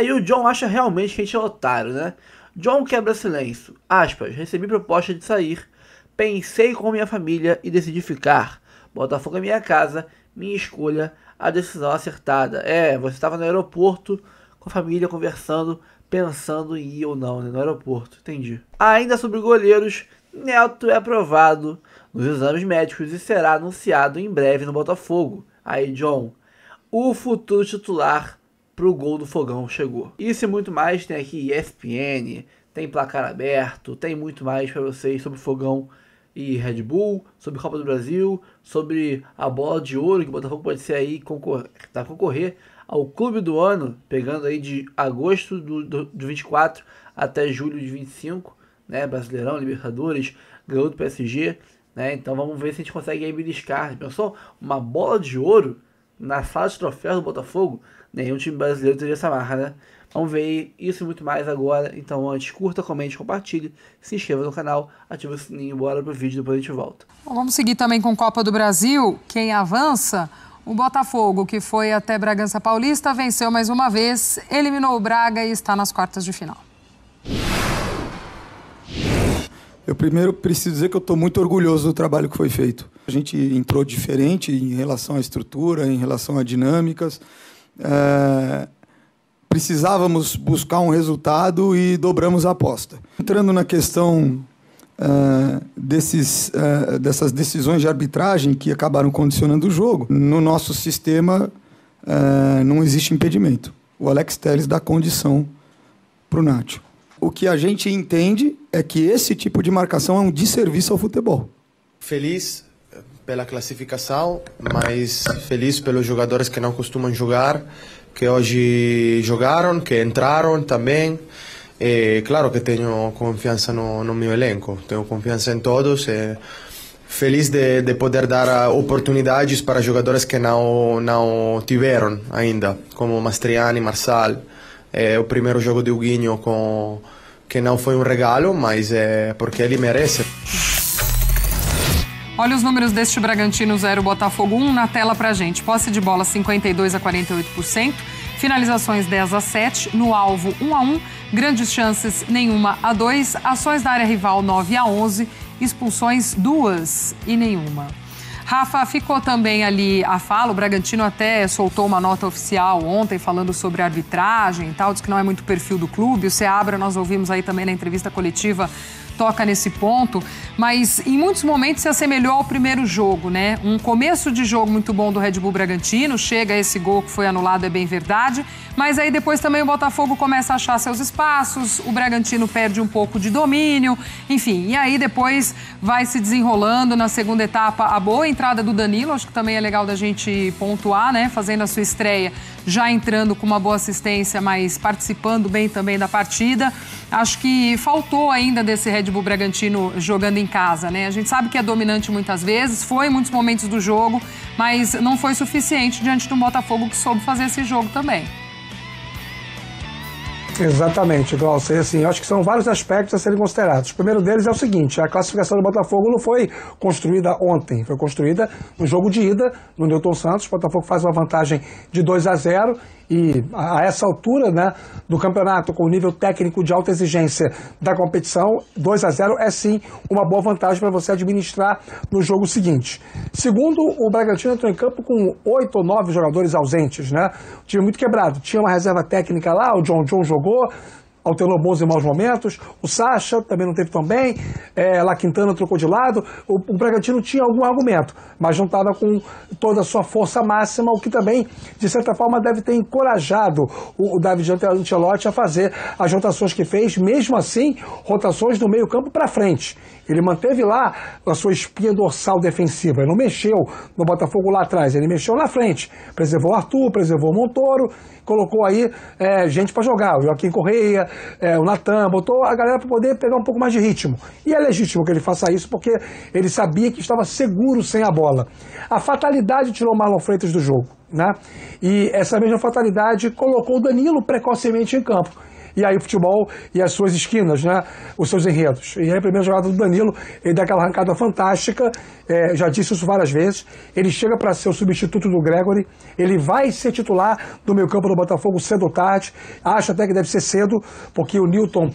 E o John acha realmente que a gente é otário, né? John quebra silêncio. Aspas, recebi proposta de sair. Pensei com minha família e decidi ficar. Botafogo é minha casa, minha escolha, a decisão acertada. Você estava no aeroporto com a família conversando, pensando em ir ou não, né? No aeroporto, entendi. Ainda sobre goleiros, Neto é aprovado nos exames médicos e será anunciado em breve no Botafogo. Aí, John, o futuro titular pro gol do Fogão chegou. Isso e muito mais tem aqui ESPN, tem placar aberto, tem muito mais para vocês sobre Fogão e Red Bull, sobre Copa do Brasil, sobre a bola de ouro que o Botafogo pode ser aí concorrer ao Clube do Ano, pegando aí de agosto de 24 até julho de 25, né? Brasileirão, Libertadores, ganhou do PSG, né? Então vamos ver se a gente consegue aí beliscar. Pensou? Uma bola de ouro na sala de troféus do Botafogo? Nenhum time brasileiro teria essa marca, né? Vamos ver isso e muito mais agora. Então antes, curta, comente, compartilhe, se inscreva no canal, ative o sininho, bora pro vídeo, depois a gente volta. Bom, vamos seguir também com Copa do Brasil. Quem avança? O Botafogo, que foi até Bragança Paulista, venceu mais uma vez, eliminou o Braga e está nas quartas de final. Eu primeiro preciso dizer que eu estou muito orgulhoso do trabalho que foi feito. A gente entrou diferente em relação à estrutura, em relação a dinâmicas. Precisávamos buscar um resultado e dobramos a aposta. Entrando na questão dessas decisões de arbitragem que acabaram condicionando o jogo, no nosso sistema não existe impedimento. O Alex Telles dá condição para o Nacho. O que a gente entende é que esse tipo de marcação é um desserviço ao futebol. Feliz pela classificação, mas feliz pelos jogadores que não costumam jogar, que hoje jogaram, que entraram também. E claro que tenho confiança no meu elenco, tenho confiança em todos. E feliz de poder dar oportunidades para jogadores que não tiveram ainda, como Mastriani, Marçal. O primeiro jogo de Huguinho que não foi um regalo, mas é porque ele merece. Olha os números deste Bragantino 0, Botafogo 1 na tela pra gente. Posse de bola 52% a 48%, finalizações 10 a 7, no alvo 1 a 1, grandes chances nenhuma a 2, ações da área rival 9 a 11, expulsões 2 e nenhuma. Rafa, ficou também ali a fala, o Bragantino até soltou uma nota oficial ontem falando sobre a arbitragem e tal, diz que não é muito perfil do clube. O Seabra, nós ouvimos aí também na entrevista coletiva, toca nesse ponto, mas em muitos momentos se assemelhou ao primeiro jogo, né? Um começo de jogo muito bom do Red Bull Bragantino, chega esse gol que foi anulado, é bem verdade, mas aí depois também o Botafogo começa a achar seus espaços, o Bragantino perde um pouco de domínio, enfim, e aí depois vai se desenrolando na segunda etapa a boa entrada do Danilo, acho que também é legal da gente pontuar, né? Fazendo a sua estreia, já entrando com uma boa assistência, mas participando bem também da partida. Acho que faltou ainda desse Red Bull Bragantino jogando em casa, né? A gente sabe que é dominante muitas vezes, foi em muitos momentos do jogo, mas não foi suficiente diante do Botafogo que soube fazer esse jogo também. Exatamente, Glaucio. Assim, eu acho que são vários aspectos a serem considerados. O primeiro deles é o seguinte: a classificação do Botafogo não foi construída ontem, foi construída no jogo de ida no Newton Santos. O Botafogo faz uma vantagem de 2 a 0 e a essa altura, né, do campeonato, com o nível técnico de alta exigência da competição, 2 a 0 é sim uma boa vantagem para você administrar no jogo seguinte. Segundo, o Bragantino entrou em campo com 8 ou 9 jogadores ausentes, né? O time muito quebrado. Tinha uma reserva técnica lá, o John jogou, alternou bons e maus momentos, o Sacha também não teve tão bem, lá Quintana trocou de lado, o Bragantino tinha algum argumento, mas não estava com toda a sua força máxima, o que também, de certa forma, deve ter encorajado o David Ancelotti a fazer as rotações que fez, mesmo assim, rotações do meio campo para frente. Ele manteve lá a sua espinha dorsal defensiva, ele não mexeu no Botafogo lá atrás, ele mexeu na frente, preservou o Arthur, preservou o Montoro, colocou aí gente para jogar, o Joaquim Correia, o Natan, botou a galera para poder pegar um pouco mais de ritmo. E é legítimo que ele faça isso, porque ele sabia que estava seguro sem a bola. A fatalidade tirou o Marlon Freitas do jogo, né? E essa mesma fatalidade colocou o Danilo precocemente em campo. E aí o futebol e as suas esquinas, né? Os seus enredos. E aí a primeira jogada do Danilo, ele dá aquela arrancada fantástica, já disse isso várias vezes, ele chega para ser o substituto do Gregory, ele vai ser titular do meio campo do Botafogo cedo ou tarde, acho até que deve ser cedo, porque o Newton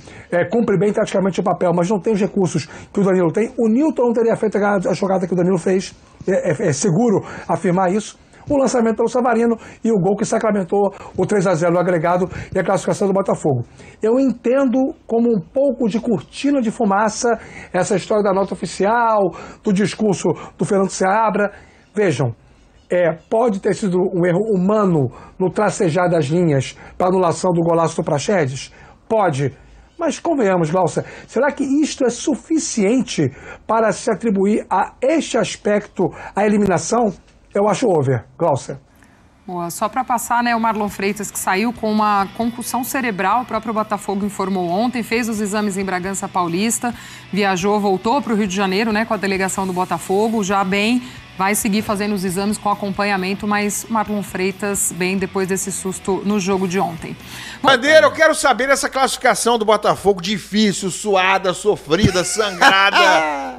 cumpre bem taticamente o papel, mas não tem os recursos que o Danilo tem. O Newton não teria feito a jogada que o Danilo fez, é seguro afirmar isso. O lançamento pelo Savarino e o gol que sacramentou o 3-0 no agregado e a classificação do Botafogo. Eu entendo como um pouco de cortina de fumaça essa história da nota oficial, do discurso do Fernando Seabra. Vejam, pode ter sido um erro humano no tracejar das linhas para anulação do golaço do Praxedes? Pode. Mas convenhamos, Glaucia, será que isto é suficiente para se atribuir a este aspecto a eliminação? Eu acho over, Glaucia. Boa. Só para passar, né, o Marlon Freitas, que saiu com uma concussão cerebral, o próprio Botafogo informou ontem, fez os exames em Bragança Paulista, viajou, voltou para o Rio de Janeiro, né, com a delegação do Botafogo, já bem, vai seguir fazendo os exames com acompanhamento, mas Marlon Freitas bem depois desse susto no jogo de ontem. Bandeira, eu quero saber essa classificação do Botafogo, difícil, suada, sofrida, sangrada.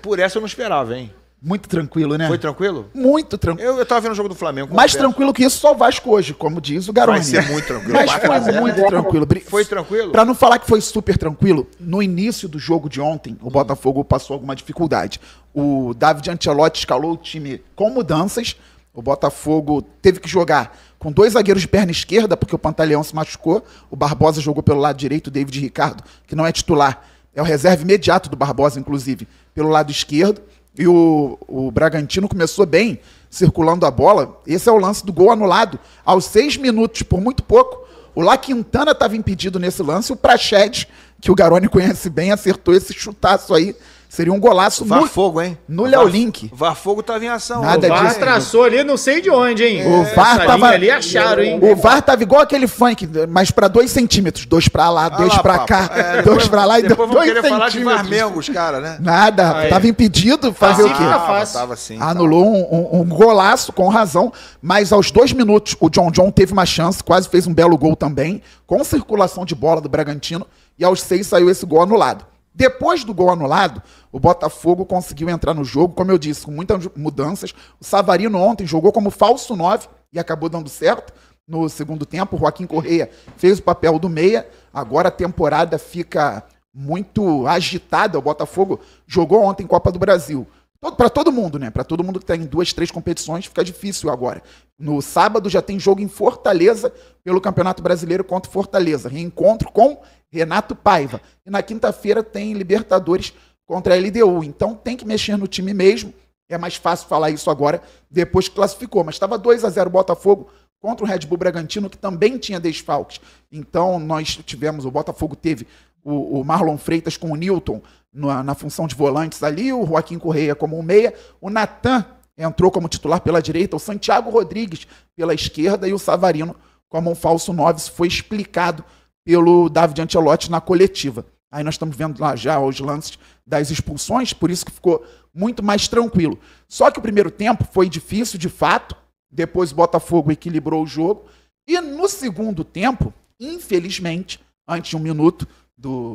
Por essa eu não esperava, hein? Muito tranquilo, né? Foi tranquilo? Muito tranquilo. Eu tava vendo o jogo do Flamengo. Mais tranquilo que isso, só o Vasco hoje, como diz o Garoni. Vai ser muito tranquilo. Mas foi muito tranquilo. Foi tranquilo? Pra não falar que foi super tranquilo, no início do jogo de ontem, o Botafogo passou alguma dificuldade. O David Ancelotti escalou o time com mudanças. O Botafogo teve que jogar com 2 zagueiros de perna esquerda, porque o Pantaleão se machucou. O Barbosa jogou pelo lado direito, o David Ricardo, que não é titular. É o reserva imediato do Barbosa, inclusive, pelo lado esquerdo. E o Bragantino começou bem, circulando a bola. Esse é o lance do gol anulado. Aos 6 minutos, por muito pouco, o La Quintana estava impedido nesse lance. O Praxedes, que o Garoni conhece bem, acertou esse chutaço aí. Seria um golaço Varfogo, hein? No Léo Link. O Varfogo tava em ação. Nada o VAR disso. traçou ali, não sei de onde, hein? O VAR tava ali, acharam, hein? O VAR tava igual aquele funk, mas pra 2 centímetros. 2 pra lá, 2 pra cá, 2 pra lá e 2 depois vão querer falar de centímetros. Flamengo, os caras, né? Nada, tava impedido. Fazer o quê? Tava assim. Anulou um golaço, com razão, mas aos 2 minutos o John teve uma chance, quase fez um belo gol também, com circulação de bola do Bragantino, e aos 6 saiu esse gol anulado. Depois do gol anulado, o Botafogo conseguiu entrar no jogo, como eu disse, com muitas mudanças. O Savarino ontem jogou como falso 9 e acabou dando certo no segundo tempo. O Joaquim Correia fez o papel do meia. Agora a temporada fica muito agitada. O Botafogo jogou ontem Copa do Brasil. Para todo mundo, né? Para todo mundo que está em 2, 3 competições, fica difícil agora. No sábado já tem jogo em Fortaleza pelo Campeonato Brasileiro contra Fortaleza. Reencontro com Renato Paiva. E na quinta-feira tem Libertadores contra a LDU. Então tem que mexer no time mesmo. É mais fácil falar isso agora, depois que classificou. Mas estava 2-0 Botafogo contra o Red Bull Bragantino, que também tinha desfalques. Então nós tivemos, o Botafogo teve o Marlon Freitas com o Newton na função de volantes ali, o Joaquim Correia como um meia, o Natan entrou como titular pela direita, o Santiago Rodrigues pela esquerda e o Savarino como um falso 9. Isso foi explicado pelo David Ancelotti na coletiva. Aí nós estamos vendo lá já os lances das expulsões, por isso que ficou muito mais tranquilo. Só que o primeiro tempo foi difícil, de fato, depois o Botafogo equilibrou o jogo, e no segundo tempo, infelizmente, antes de 1 minuto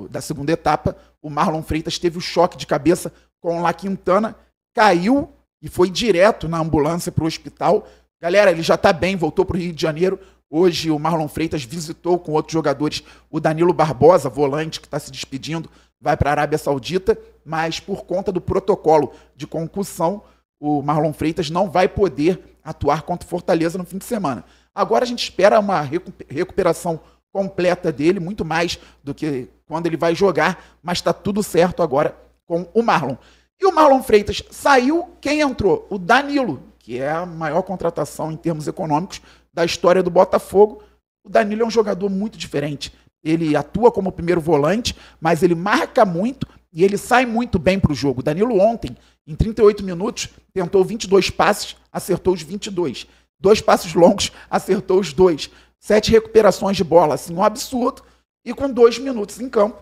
da segunda etapa, o Marlon Freitas teve o choque de cabeça com o La Quintana, caiu e foi direto na ambulância para o hospital. Galera, ele já está bem, voltou para o Rio de Janeiro. Hoje o Marlon Freitas visitou com outros jogadores o Danilo Barbosa, volante, que está se despedindo, vai para a Arábia Saudita, mas por conta do protocolo de concussão, o Marlon Freitas não vai poder atuar contra o Fortaleza no fim de semana. Agora a gente espera uma recuperação completa dele, muito mais do que quando ele vai jogar, mas está tudo certo agora com o Marlon. E o Marlon Freitas saiu, quem entrou? O Danilo, que é a maior contratação em termos econômicos da história do Botafogo. O Danilo é um jogador muito diferente. Ele atua como primeiro volante, mas ele marca muito e ele sai muito bem para o jogo. O Danilo ontem, em 38 minutos, tentou 22 passes, acertou os 22. 2 passes longos, acertou os 2. 7 recuperações de bola, assim, um absurdo. E com 2 minutos em campo,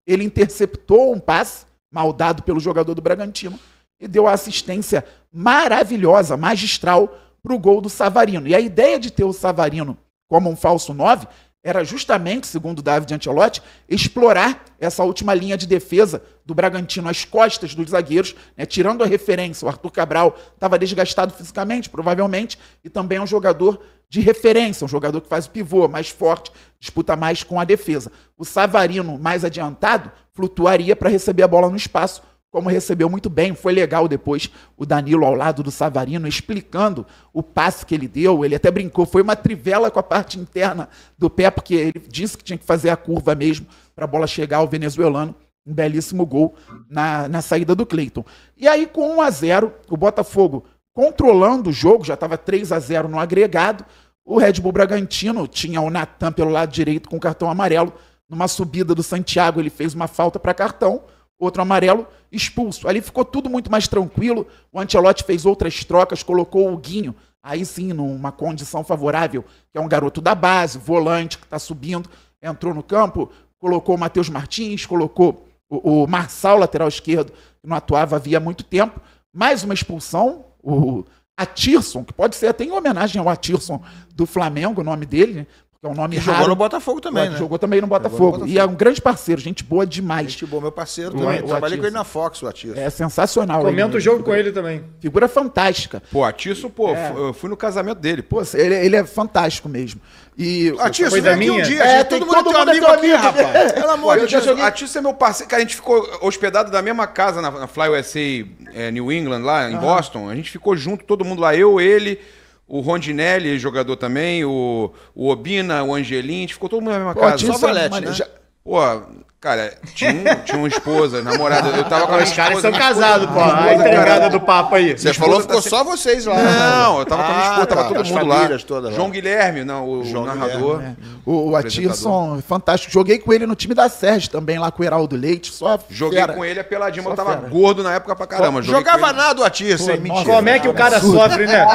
ele interceptou um passe mal dado pelo jogador do Bragantino e deu a assistência maravilhosa, magistral, para o gol do Savarino. E a ideia de ter o Savarino como um falso 9 era justamente, segundo o David Ancelotti, explorar essa última linha de defesa do Bragantino, as costas dos zagueiros, né, tirando a referência. O Arthur Cabral estava desgastado fisicamente, provavelmente, e também é um jogador de referência, um jogador que faz o pivô, mais forte, disputa mais com a defesa. O Savarino, mais adiantado, flutuaria para receber a bola no espaço, como recebeu muito bem. Foi legal depois o Danilo ao lado do Savarino, explicando o passe que ele deu. Ele até brincou, foi uma trivela com a parte interna do pé, porque ele disse que tinha que fazer a curva mesmo para a bola chegar ao venezuelano. Um belíssimo gol na saída do Cleiton. E aí, com 1-0, o Botafogo controlando o jogo, já estava 3-0 no agregado. O Red Bull Bragantino tinha o Natan pelo lado direito com cartão amarelo. Numa subida do Santiago, ele fez uma falta para cartão, outro amarelo, expulso. Ali ficou tudo muito mais tranquilo. O Ancelotti fez outras trocas, colocou o Guinho, aí sim, numa condição favorável, que é um garoto da base, volante, que está subindo, entrou no campo, colocou o Matheus Martins, colocou o Marçal, lateral esquerdo, que não atuava havia muito tempo. Mais uma expulsão, o Atirson, que pode ser até em homenagem ao Atirson do Flamengo, o nome dele, né? Porque é um nome raro. Jogou no Botafogo também, né? Jogou também no Botafogo. E é um grande parceiro, gente boa demais. Gente boa, meu parceiro também. Trabalhei com ele na Fox, o Atirson. É sensacional. Comenta o jogo com ele também. Figura fantástica. Pô, Atirson, eu fui no casamento dele. Pô, ele é fantástico mesmo. E Atirson, foi vem da aqui um minha? dia. Todo mundo tem um amigo aqui, rapaz. Pelo amor de Deus. Atirson é meu parceiro. Cara, a gente ficou hospedado na mesma casa na Fly USA New England, lá em Boston. A gente ficou junto, todo mundo lá. Eu, ele, o Rondinelli, jogador também, o Obina, o Angelim. A gente ficou todo mundo na mesma casa. Só Valete, né? Pô, cara, tinha uma esposa, namorada. Eu tava com a minha Os caras esposa, são casados, pô. A entregada do papo aí. Você falou que ficou só vocês lá. Não, eu tava com a minha esposa, tava todo as mundo lá. famílias todas lá. João Guilherme, não, o narrador. O Atirson, fantástico. Joguei com ele no time da Sérgio também, lá com o Heraldo Leite. Só Joguei fera. com ele a peladinha, mas eu Só tava fera. gordo na época pra caramba. Jogava nada o Atirson, hein? Mentira. Como é que o cara sofre, né?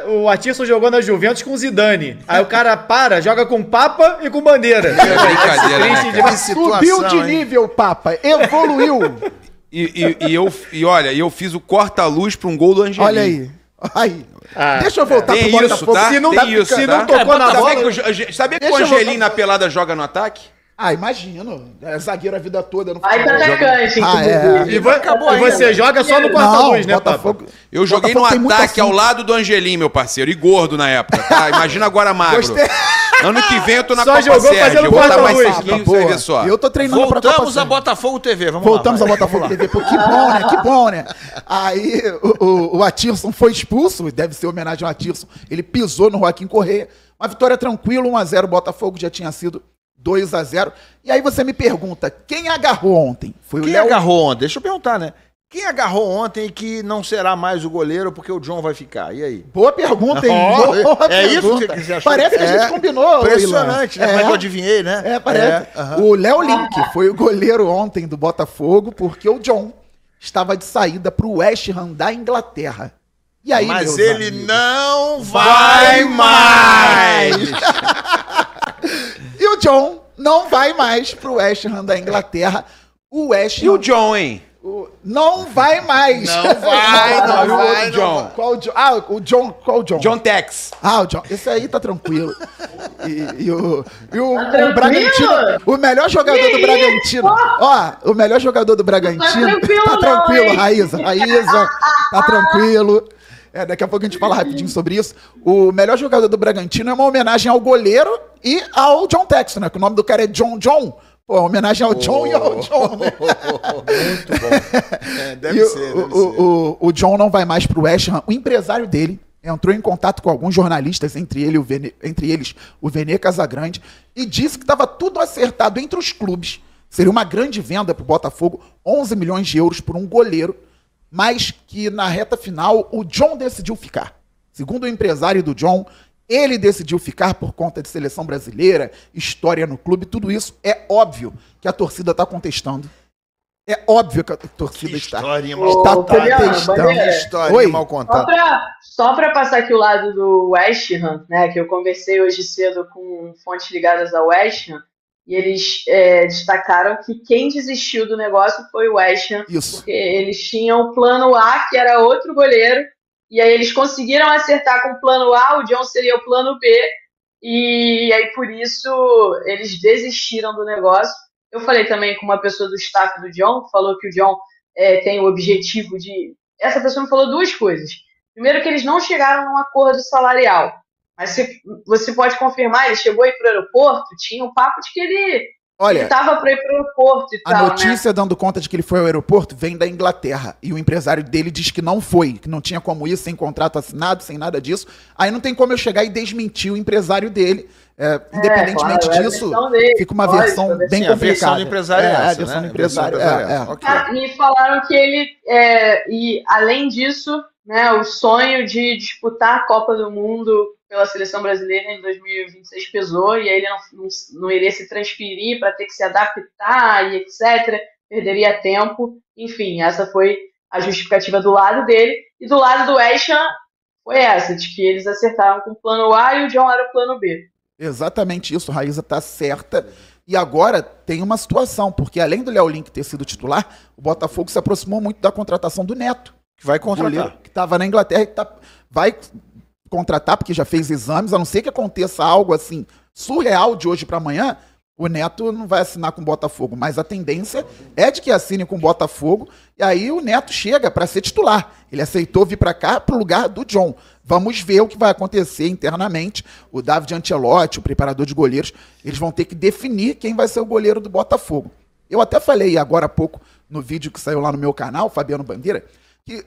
O Atirson jogou na Juventus com o Zidane. Aí o cara para, joga com Papa e com Bandeira. Brincadeira, né, Triste cara? de- Subiu de nível, Papa. Evoluiu. E eu fiz o corta-luz pra um gol do Angelim. Olha aí. Aí. Ah, Deixa eu voltar Tem pro isso, Botafogo. tá? Se não, Tem isso, se tá? não tocou na bola... Sabia que o Deixa eu Angelim na pelada joga no ataque? Ah, imagino. É zagueiro a vida toda. No Vai pra futebol. atacante, E você joga só no corta-luz, né, Botafogo. Papa? Eu joguei Botafogo tem no muito ataque assunto. ao lado do Angelim, meu parceiro, e gordo na época, tá? Imagina agora magro. Gostei. Ano que vem eu tô na Só Copa jogou Sérgio, fazendo eu vou estar mais corta-luz. sequinho, Boa. você vê só. Eu tô treinando pra Copa Voltamos a Sérgio. Botafogo TV, vamos Voltamos lá. ao Botafogo TV. Pô, que bom, né? Que bom, né? Aí o Atirson foi expulso, deve ser homenagem ao Atirson. Ele pisou no Joaquim Correia. Uma vitória tranquila, 1-0. O Botafogo já tinha sido 2-0. E aí você me pergunta, quem agarrou ontem? Foi Quem o Léo? agarrou ontem? Deixa eu perguntar, né? Quem agarrou ontem e que não será mais o goleiro porque o John vai ficar? E aí? Boa pergunta, hein? Ó, Boa é isso pergunta. que você achou? Parece que a gente combinou, Impressionante, Ilan. né? Como é que eu adivinhei, né? É, parece. aham. O Léo Link foi o goleiro ontem do Botafogo porque o John estava de saída para o West Ham da Inglaterra. E aí, Mas meus ele amigos? não vai mais! E o John não vai mais pro West Ham da Inglaterra. O West Ham E o John, hein? não vai mais. Não vai, não E o vai, outro não John? vai. Qual o John? Ah, o John. Qual o John? John Tex. Ah, o John. Esse aí tá tranquilo. E o tranquilo? Bragantino. O melhor jogador do Bragantino. Ó, o melhor jogador do Bragantino. tranquilo Tá não, tranquilo, hein? Raíza. Tá tranquilo. Daqui a pouco a gente fala rapidinho sobre isso. O melhor jogador do Bragantino é uma homenagem ao goleiro e ao John Tex, né? Que o nome do cara é John John. Pô, homenagem ao John e ao John, né? Muito bom. Deve E ser. o John não vai mais pro West Ham. O empresário dele entrou em contato com alguns jornalistas, entre eles o Vene Casagrande, e disse que estava tudo acertado entre os clubes. Seria uma grande venda para o Botafogo, 11 milhões de euros por um goleiro, mas que na reta final o John decidiu ficar. Segundo o empresário do John, ele decidiu ficar por conta de seleção brasileira, história no clube, tudo isso. É óbvio que a torcida está contestando. É óbvio que a torcida está Historinha está mal contada. contestando. Bandeira. Historinha Oi? mal contada. Só pra passar aqui o lado do West Ham, né, que eu conversei hoje cedo com fontes ligadas ao West Ham, e eles destacaram que quem desistiu do negócio foi o West Ham, Isso. porque eles tinham o plano A, que era outro goleiro, e aí eles conseguiram acertar com o plano A, o John seria o plano B, e aí por isso eles desistiram do negócio. Eu falei também com uma pessoa do staff do John, que falou que o John tem o objetivo de... Essa pessoa me falou duas coisas. Primeiro, que eles não chegaram num acordo salarial. Mas você pode confirmar, ele chegou a ir para o aeroporto, tinha um papo de que ele estava para ir para o aeroporto e tal. A notícia dando conta de que ele foi ao aeroporto vem da Inglaterra. E o empresário dele diz que não foi, que não tinha como ir sem contrato assinado, sem nada disso. Aí não tem como eu chegar e desmentir o empresário dele. Independentemente disso, fica uma versão bem complicada. A versão do empresário a versão do empresário. Me falaram que ele, e além disso, né, o sonho de disputar a Copa do Mundo pela seleção brasileira em 2026 pesou, e aí ele não iria se transferir para ter que se adaptar e etc. Perderia tempo. Enfim, essa foi a justificativa do lado dele. E do lado do West Ham foi essa, de que eles acertaram com o plano A e o John era o plano B. Exatamente isso, Raíza tá certa. E agora tem uma situação, porque além do Léo Link ter sido titular, o Botafogo se aproximou muito da contratação do Neto. Que vai contratar. Que estava na Inglaterra e vai contratar, porque já fez exames, a não ser que aconteça algo assim surreal de hoje para amanhã, o Neto não vai assinar com o Botafogo, mas a tendência é de que assine com o Botafogo, e aí o Neto chega para ser titular. Ele aceitou vir para cá para o lugar do John. Vamos ver o que vai acontecer internamente. O David Ancelotti, o preparador de goleiros, eles vão ter que definir quem vai ser o goleiro do Botafogo. Eu até falei agora há pouco, no vídeo que saiu lá no meu canal, Fabiano Bandeira, que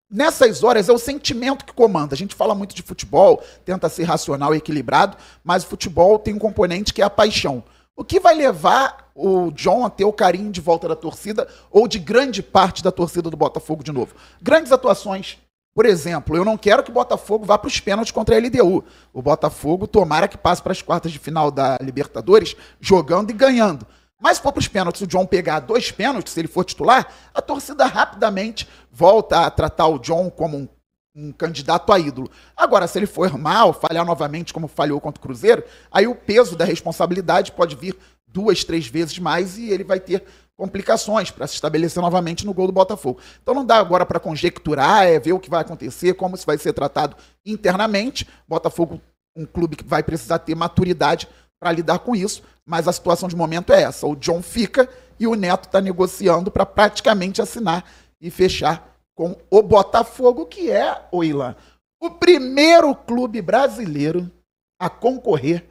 nessas horas é o sentimento que comanda. A gente fala muito de futebol, tenta ser racional e equilibrado, mas o futebol tem um componente que é a paixão. O que vai levar o John a ter o carinho de volta da torcida ou de grande parte da torcida do Botafogo de novo? Grandes atuações. Por exemplo, eu não quero que o Botafogo vá para os pênaltis contra a LDU. O Botafogo tomara que passe para as quartas de final da Libertadores jogando e ganhando. Mas se for para os pênaltis, o John pegar 2 pênaltis, se ele for titular, a torcida rapidamente volta a tratar o John como um candidato a ídolo. Agora, se ele for mal, falhar novamente como falhou contra o Cruzeiro, aí o peso da responsabilidade pode vir 2, 3 vezes mais e ele vai ter complicações para se estabelecer novamente no gol do Botafogo. Então não dá agora para conjecturar, ver o que vai acontecer, como isso vai ser tratado internamente. Botafogo, um clube que vai precisar ter maturidade para lidar com isso, mas a situação de momento é essa. O John fica e o Neto está negociando para praticamente assinar e fechar com o Botafogo, que é, Ilan, o primeiro clube brasileiro a concorrer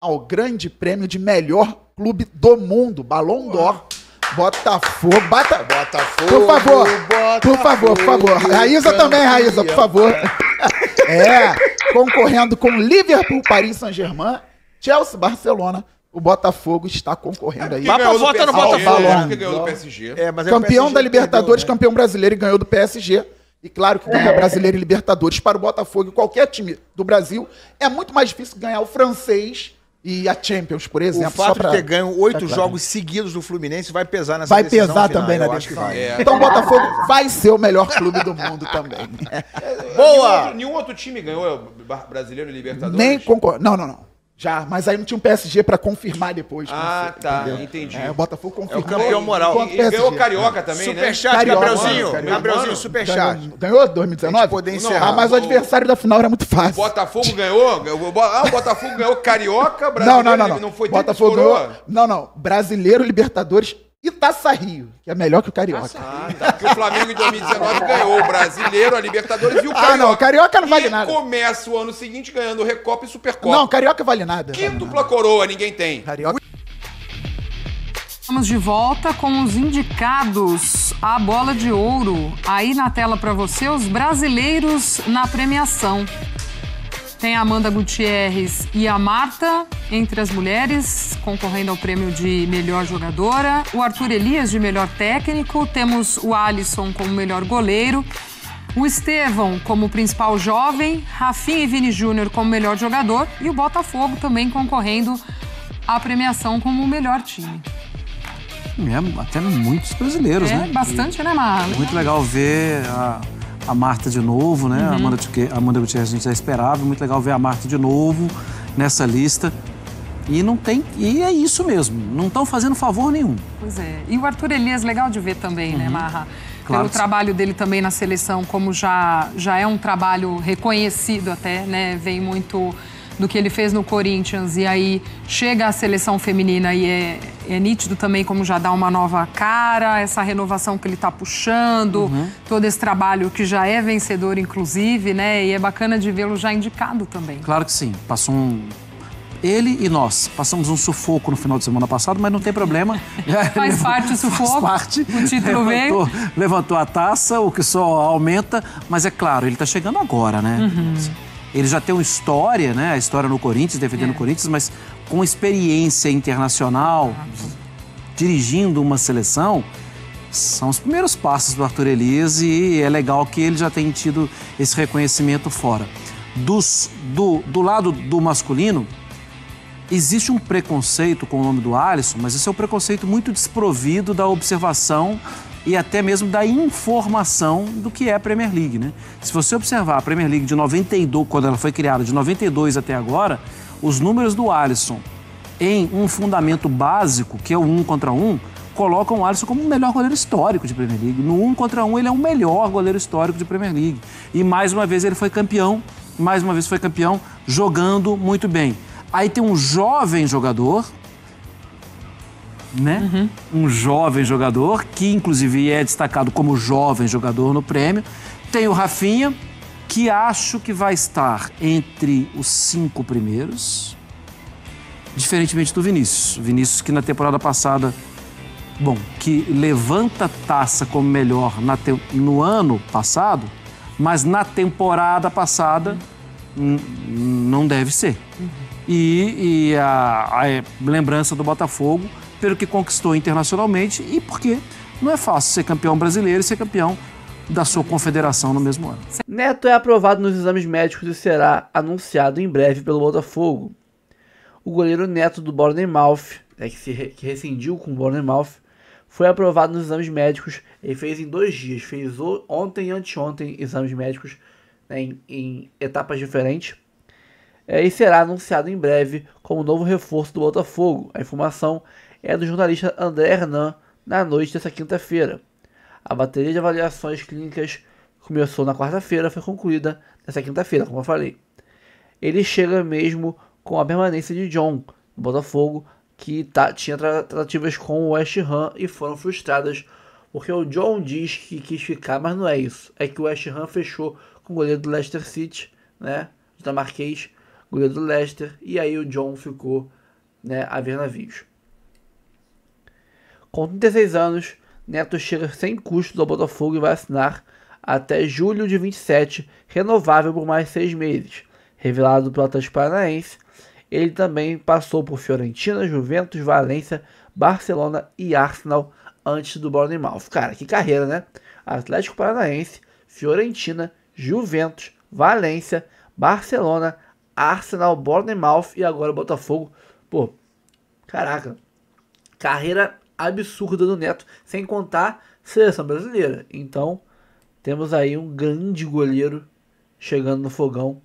ao grande prêmio de melhor clube do mundo, Ballon d'Or. Botafogo, por favor, por favor, por favor. Raíza também, Raíza, por favor. Concorrendo com Liverpool, Paris Saint-Germain, Chelsea, Barcelona. O Botafogo está concorrendo aí. Papa vota no Botafogo. Que ganhou do PSG. Campeão da Libertadores, campeão brasileiro e ganhou do PSG. E claro que ganhar brasileiro e Libertadores para o Botafogo e qualquer time do Brasil é muito mais difícil ganhar o francês e a Champions, por exemplo. O fato de ter ganho 8 jogos seguidos do Fluminense vai pesar nessa decisão final. Vai pesar também na decisão. Então o Botafogo vai ser o melhor clube do mundo também. Boa! Nenhum outro time ganhou brasileiro e Libertadores? Nem concordo. Não. Já, mas aí não tinha um PSG pra confirmar depois. Ah, tá, entendi. O Botafogo confirmou. É o campeão moral. E ganhou o Carioca também, Superchat, Gabrielzinho, superchat. Ganhou 2019? Poder encerrar. Mas o adversário da final era muito fácil. O Botafogo ganhou? O Botafogo ganhou Carioca, brasileiro, não foi Botafogo ganhou. Não. Brasileiro, Libertadores e Taça Rio, que é melhor que o Carioca. Tá. Porque o Flamengo em 2019 ganhou o Brasileiro, a Libertadores e o Carioca. Não, o Carioca não vale nada. E começa o ano seguinte ganhando o Recopa e Supercopa. Não, Carioca vale nada. Que dupla coroa ninguém tem. Carioca. Estamos de volta com os indicados à Bola de Ouro. Aí na tela para você, os brasileiros na premiação. Tem a Amanda Gutierrez e a Marta, entre as mulheres, concorrendo ao prêmio de melhor jogadora. O Arthur Elias, de melhor técnico. Temos o Alisson como melhor goleiro. O Estevão como principal jovem. Rafinha e Vini Júnior como melhor jogador. E o Botafogo também concorrendo à premiação como o melhor time. Até muitos brasileiros, né? Bastante, né, Marla? Muito legal ver a Marta de novo, né? A Amanda Gutierrez a gente já esperava. Muito legal ver a Marta de novo nessa lista. E é isso mesmo. Não estão fazendo favor nenhum. Pois é. E o Arthur Elias, legal de ver também, né, Marra? Claro. Pelo trabalho dele também na seleção, como já é um trabalho reconhecido até, né? Vem muito do que ele fez no Corinthians, e aí chega a seleção feminina e é nítido também como já dá uma nova cara, essa renovação que ele está puxando, todo esse trabalho que já é vencedor, inclusive, né? E é bacana de vê-lo já indicado também. Claro que sim. Ele e nós passamos um sufoco no final de semana passado, mas não tem problema. Faz parte do sufoco. Faz parte. O título veio. Levantou a taça, o que só aumenta. Mas é claro, ele está chegando agora, né? Ele já tem uma história, né? A história no Corinthians, defendendo o Corinthians, mas com experiência internacional, dirigindo uma seleção, são os primeiros passos do Arthur Elias e é legal que ele já tenha tido esse reconhecimento fora. Do lado do masculino, existe um preconceito com o nome do Alisson, mas esse é um preconceito muito desprovido da observação e até mesmo da informação do que é a Premier League, né? Se você observar a Premier League de 92, quando ela foi criada, de 92 até agora, os números do Alisson em um fundamento básico, que é o 1 contra 1, colocam o Alisson como o melhor goleiro histórico de Premier League. No 1 contra 1, ele é o melhor goleiro histórico de Premier League. E mais uma vez ele foi campeão, jogando muito bem. Aí tem um jovem jogador, né? Um jovem jogador, que inclusive é destacado como jovem jogador no prêmio. Tem o Rafinha, que acho que vai estar entre os 5 primeiros, diferentemente do Vinícius. Vinícius que na temporada passada, que levanta a taça como melhor no ano passado, mas na temporada passada não deve ser. E a lembrança do Botafogo pelo que conquistou internacionalmente e porque não é fácil ser campeão brasileiro e ser campeão da sua confederação no mesmo ano. Neto é aprovado nos exames médicos e será anunciado em breve pelo Botafogo. O goleiro Neto do Bournemouth, que rescindiu com o Bournemouth, foi aprovado nos exames médicos. Ele fez em 2 dias, fez ontem e anteontem exames médicos, né, em etapas diferentes. E será anunciado em breve como novo reforço do Botafogo. A informação é do jornalista André Hernan na noite dessa quinta-feira. A bateria de avaliações clínicas começou na quarta-feira, foi concluída nessa quinta-feira, como eu falei. Ele chega mesmo com a permanência de John no Botafogo, que tinha tratativas com o West Ham e foram frustradas, porque o John diz que quis ficar, mas não é isso. É que o West Ham fechou com o goleiro do Leicester City, né, dinamarquês, goleiro do Leicester, e aí o John ficou, né, a ver navios. Com 36 anos, Neto chega sem custo ao Botafogo e vai assinar até julho de 27, renovável por mais 6 meses. Revelado pelo Atlético Paranaense, ele também passou por Fiorentina, Juventus, Valência, Barcelona e Arsenal antes do Bournemouth. Cara, que carreira, né? Atlético Paranaense, Fiorentina, Juventus, Valência, Barcelona, Arsenal, Bournemouth e agora Botafogo. Pô, caraca, carreira absurda do Neto, sem contar seleção brasileira. Então, temos aí um grande goleiro chegando no fogão.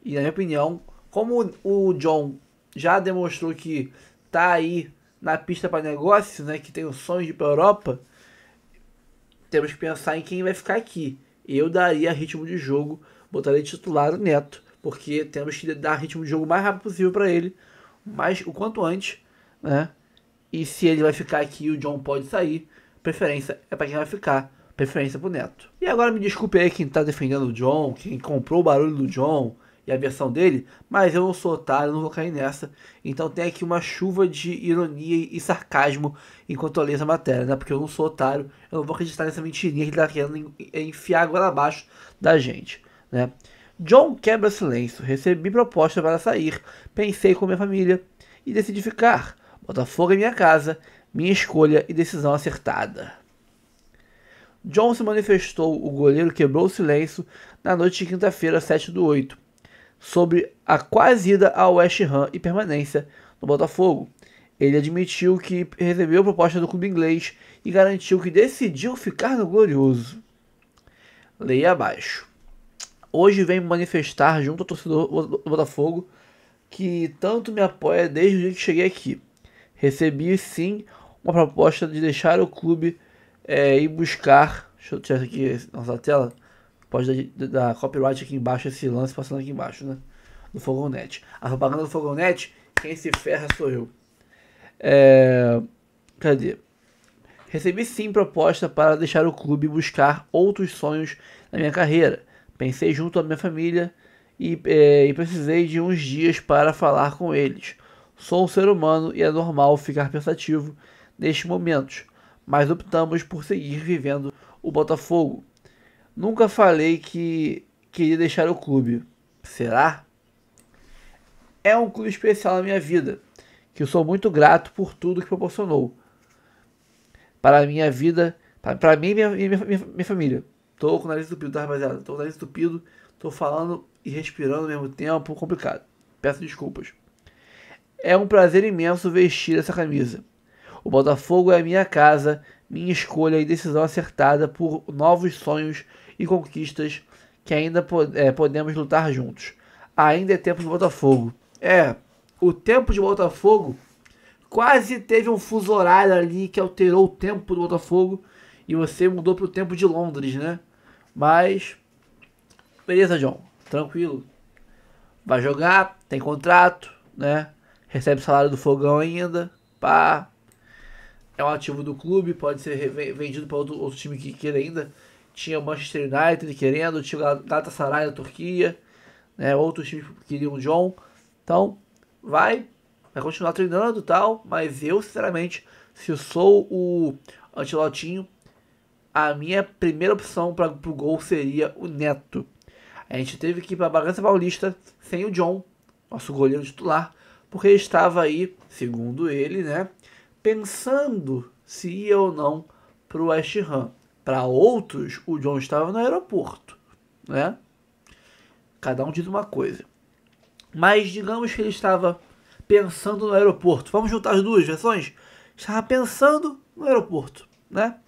E na minha opinião, como o John já demonstrou que tá aí na pista para negócios, né, que tem o sonho de ir para a Europa, temos que pensar em quem vai ficar aqui. Eu daria ritmo de jogo, botaria titular o Neto, porque temos que dar ritmo de jogo o mais rápido possível para ele, mas o quanto antes, né? E se ele vai ficar aqui e o John pode sair, preferência é para quem vai ficar, preferência pro Neto. E agora me desculpe aí quem tá defendendo o John, quem comprou o barulho do John e a versão dele, mas eu não sou otário, não vou cair nessa. Então tem aqui uma chuva de ironia e sarcasmo enquanto eu leio essa matéria, né? Porque eu não sou otário, eu não vou acreditar nessa mentirinha que ele tá querendo enfiar agora abaixo da gente, né? John quebra silêncio. Recebi proposta para sair, pensei com minha família e decidi ficar. Botafogo é minha casa, minha escolha e decisão acertada. John se manifestou, o goleiro quebrou o silêncio na noite de quinta-feira, 7/8, sobre a quase ida ao West Ham e permanência no Botafogo. Ele admitiu que recebeu a proposta do clube inglês e garantiu que decidiu ficar no Glorioso. Leia abaixo. Hoje venho me manifestar junto ao torcedor do Botafogo que tanto me apoia desde o dia que cheguei aqui. Recebi sim uma proposta de deixar o clube e buscar. Deixa eu tirar aqui nossa tela. Pode dar copyright aqui embaixo, esse lance passando aqui embaixo, né? do Fogão Net. A propaganda do Fogão Net, quem se ferra sou eu. Cadê? Recebi sim proposta para deixar o clube e buscar outros sonhos na minha carreira. Pensei junto à minha família e precisei de uns dias para falar com eles. Sou um ser humano e é normal ficar pensativo nestes momentos, mas optamos por seguir vivendo o Botafogo. Nunca falei que queria deixar o clube. Será? É um clube especial na minha vida, que eu sou muito grato por tudo que proporcionou para a minha vida, para mim e minha família. Tô com o nariz entupido, tá, rapaziada? Tô com o nariz entupido, tô falando e respirando ao mesmo tempo, complicado. Peço desculpas. É um prazer imenso vestir essa camisa. O Botafogo é a minha casa, minha escolha e decisão acertada por novos sonhos e conquistas que ainda podemos lutar juntos. Ainda é tempo de Botafogo. O tempo de Botafogo quase teve um fuso horário ali que alterou o tempo do Botafogo e você mudou para o tempo de Londres, né? Mas, beleza, John, tranquilo. Vai jogar, tem contrato, né? Recebe o salário do Fogão ainda, pá. É um ativo do clube, pode ser vendido para outro time que queira ainda. Tinha o Manchester United querendo, tinha o Galatasaray da Turquia, né? Outros times queriam o John. Então, vai continuar treinando e tal, mas eu, sinceramente, se eu sou o Ancelotinho, a minha primeira opção para o gol seria o Neto. A gente teve que ir para a Bragança Paulista sem o John, nosso goleiro titular, porque ele estava aí, segundo ele, né, pensando se ia ou não para o West Ham. Para outros, o John estava no aeroporto, né? Cada um diz uma coisa. Mas digamos que ele estava pensando no aeroporto. Vamos juntar as duas versões? Estava pensando no aeroporto, né?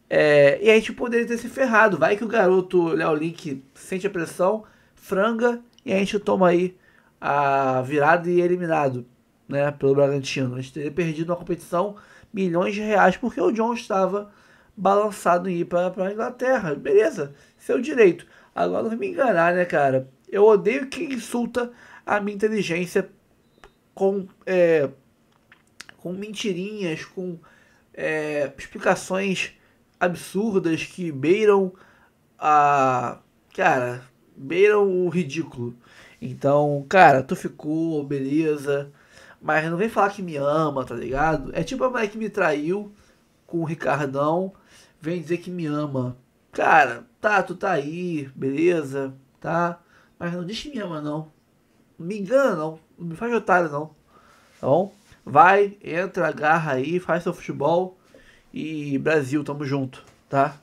E a gente poderia ter se ferrado. Vai que o garoto Léo Link sente a pressão, franga, e a gente toma aí a virada e é eliminado, né, pelo Bragantino. A gente teria perdido uma competição, milhões de reais, porque o John estava balançado em ir para a Inglaterra. Beleza, seu direito. Agora não vai me enganar, né, cara? Eu odeio quem insulta a minha inteligência com mentirinhas, com explicações absurdas que beiram beiram o ridículo. Então, cara, tu ficou, beleza, mas não vem falar que me ama, tá ligado? É tipo a mulher que me traiu com o Ricardão, vem dizer que me ama. Cara, tu tá aí, beleza, tá? Mas não diz que me ama, não. Não me engana, não. Não me faz de otário, não. Tá bom? Vai, entra, agarra aí, faz seu futebol. E Brasil, tamo junto, tá?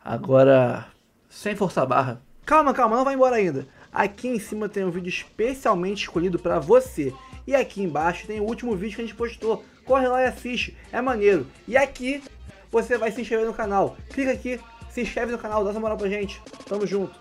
Agora, sem forçar a barra. Calma, não vai embora ainda. Aqui em cima tem um vídeo especialmente escolhido pra você. E aqui embaixo tem o último vídeo que a gente postou. Corre lá e assiste, é maneiro. E aqui você vai se inscrever no canal. Clica aqui, se inscreve no canal, dá essa moral pra gente. Tamo junto.